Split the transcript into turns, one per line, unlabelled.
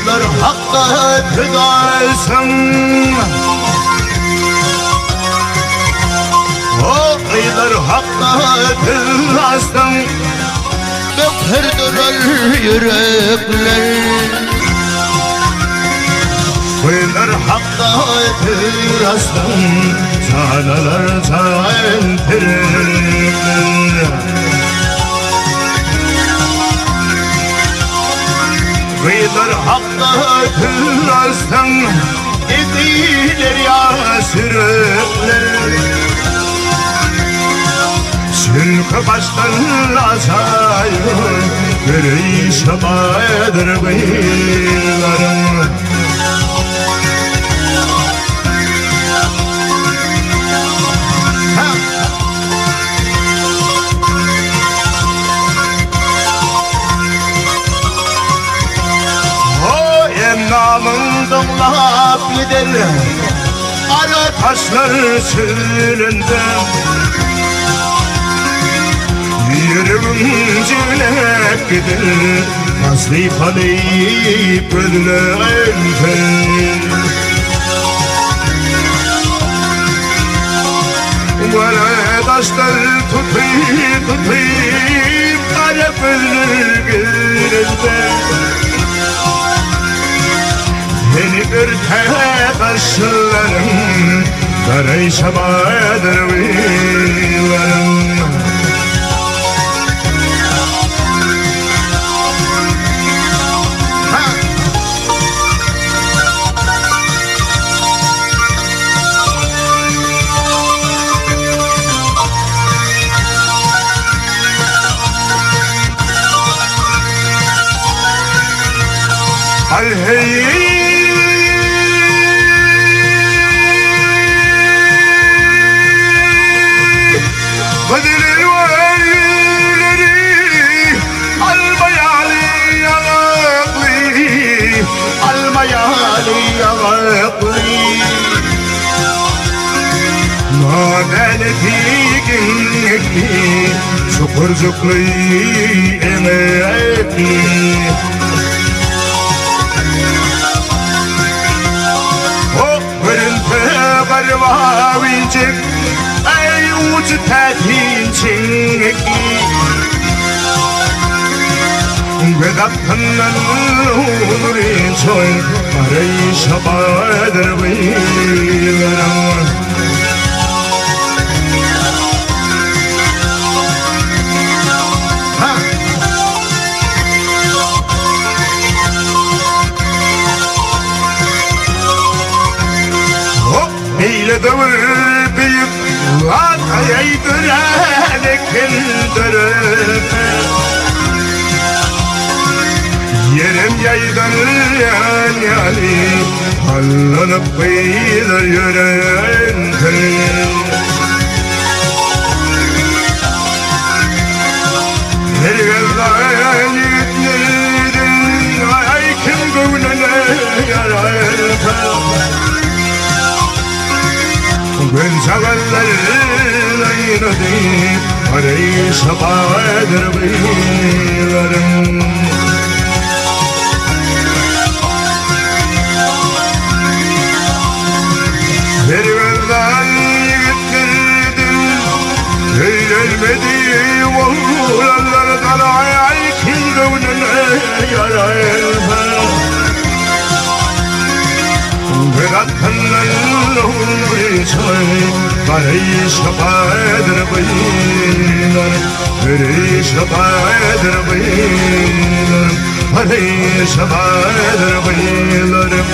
Kıyılar hakka fedasın. O kıyılar hakka fedasın. Dökerdiler yürekler. Kıyılar hakka fedasın. Sanalar zaentirler. Kıyılar hakka fedasın. Edilir ya sürükler. Sülkü baştan azayır, perişandır beylerim. O emnamından laf gider, ara taşlar süründe. Yüreğim civlek gider, nasip alayıp ölümde. Böyle taşlar tutayım, kalep ölür gülünde. Beni ürte taşlarım, karayşamadır beylerim. Hey, Kadir'in velileri almayali yanaklı, almayali yanaklı. Nadeni tikikli, şukurcuklu emekli. Varvavincik, ey ucu tetincik. Vedatından uğrin çoy, arayışabadır beylerim. Eyle dövür büyük atayay dürene kindürüp. Yerim yaydan yan yani, hallanıp kıyıdır yürüntü. Her yerden yükledin, ay kim gönlüne yarar. Ben severlerin aynadı, arayışabadır beylerim. Serverden yigittirdim, eğlenmedi oğlanlardan ay kim gönlüne yarar. Vedatından uğrin çoy, karayışabadır beylerim. Perişabadır beylerim, karayışabadır beylerim.